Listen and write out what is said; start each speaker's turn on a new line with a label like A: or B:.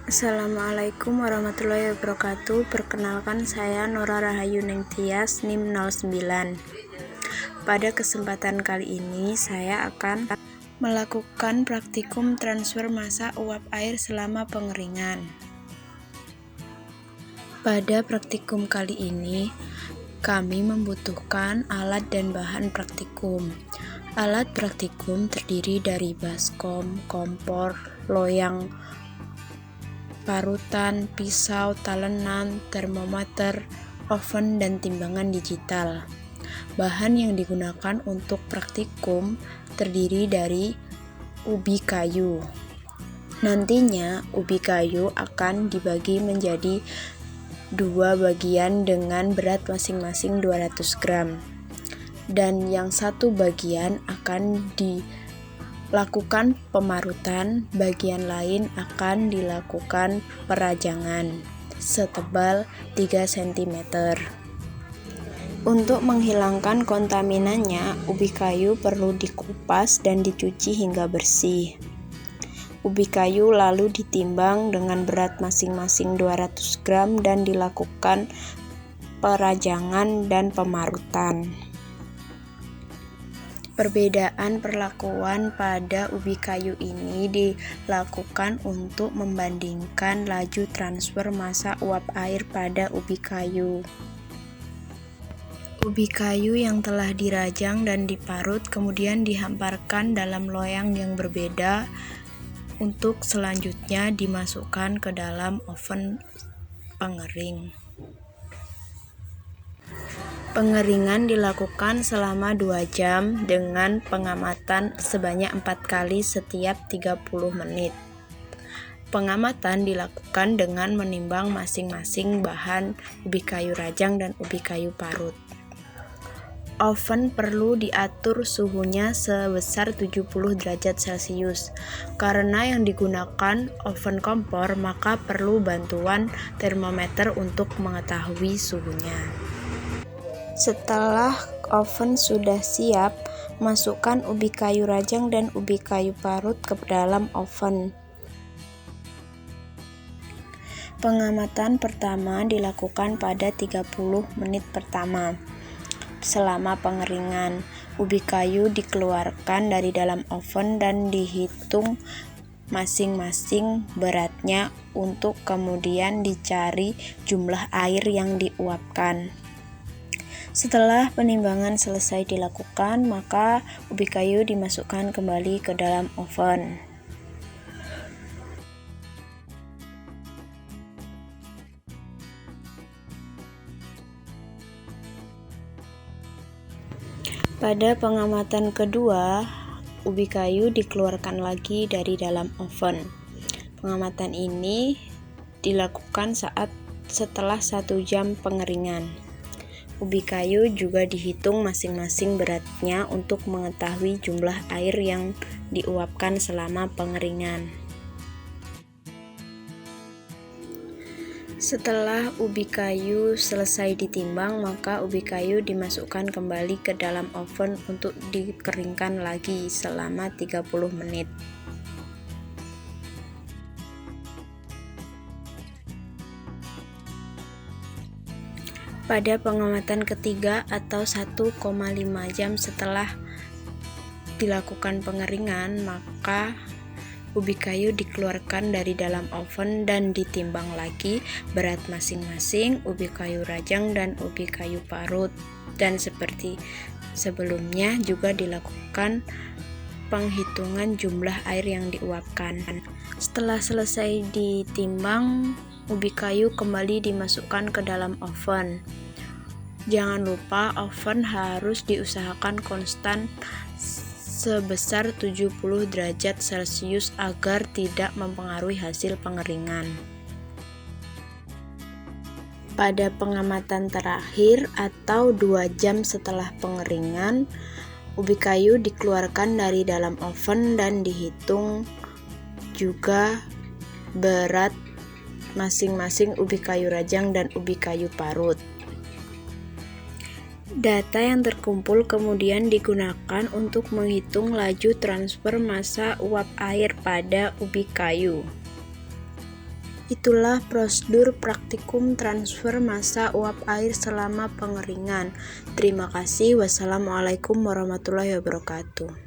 A: Assalamualaikum warahmatullahi wabarakatuh. Perkenalkan, saya Nora Rahayu Ningtyas, NIM 09. Pada kesempatan kali ini saya akan melakukan praktikum transfer massa uap air selama pengeringan. Pada praktikum kali ini kami membutuhkan alat dan bahan praktikum. Alat praktikum terdiri dari baskom, kompor, loyang, parutan, pisau, talenan, termometer, oven, dan timbangan digital. Bahan yang digunakan untuk praktikum terdiri dari ubi kayu. Nantinya ubi kayu akan dibagi menjadi 2 bagian dengan berat masing-masing 200 gram. Dan yang satu bagian akan dilakukan pemarutan, bagian lain akan dilakukan perajangan setebal 3 cm. Untuk menghilangkan kontaminannya, ubi kayu perlu dikupas dan dicuci hingga bersih. Ubi kayu lalu ditimbang dengan berat masing-masing 200 gram dan dilakukan perajangan dan pemarutan. Perbedaan perlakuan pada ubi kayu ini dilakukan untuk membandingkan laju transfer massa uap air pada ubi kayu. Ubi kayu yang telah dirajang dan diparut kemudian dihamparkan dalam loyang yang berbeda untuk selanjutnya dimasukkan ke dalam oven pengering. Pengeringan dilakukan selama 2 jam dengan pengamatan sebanyak 4 kali setiap 30 menit. Pengamatan dilakukan dengan menimbang masing-masing bahan ubi kayu rajang dan ubi kayu parut. Oven perlu diatur suhunya sebesar 70 derajat Celcius. Karena yang digunakan oven kompor, maka perlu bantuan termometer untuk mengetahui suhunya. Setelah oven sudah siap, masukkan ubi kayu rajang dan ubi kayu parut ke dalam oven. Pengamatan pertama dilakukan pada 30 menit pertama. Selama pengeringan, ubi kayu dikeluarkan dari dalam oven dan dihitung masing-masing beratnya untuk kemudian dicari jumlah air yang diuapkan. Setelah penimbangan selesai dilakukan, maka ubi kayu dimasukkan kembali ke dalam oven. Pada pengamatan kedua, ubi kayu dikeluarkan lagi dari dalam oven. Pengamatan ini dilakukan setelah 1 jam pengeringan. Ubi kayu juga dihitung masing-masing beratnya untuk mengetahui jumlah air yang diuapkan selama pengeringan. Setelah ubi kayu selesai ditimbang, maka ubi kayu dimasukkan kembali ke dalam oven untuk dikeringkan lagi selama 30 menit. Pada pengamatan ketiga atau 1,5 jam setelah dilakukan pengeringan, maka ubi kayu dikeluarkan dari dalam oven dan ditimbang lagi berat masing-masing ubi kayu rajang dan ubi kayu parut, dan seperti sebelumnya juga dilakukan penghitungan jumlah air yang diuapkan. Setelah selesai ditimbang, ubi kayu kembali dimasukkan ke dalam oven. Jangan lupa oven harus diusahakan konstan sebesar 70 derajat Celcius agar tidak mempengaruhi hasil pengeringan. Pada pengamatan terakhir atau 2 jam setelah pengeringan, ubi kayu dikeluarkan dari dalam oven dan dihitung juga berat masing-masing ubi kayu rajang dan ubi kayu parut. Data yang terkumpul kemudian digunakan untuk menghitung laju transfer massa uap air pada ubi kayu. Itulah prosedur praktikum transfer massa uap air selama pengeringan. Terima kasih. Wassalamualaikum warahmatullahi wabarakatuh.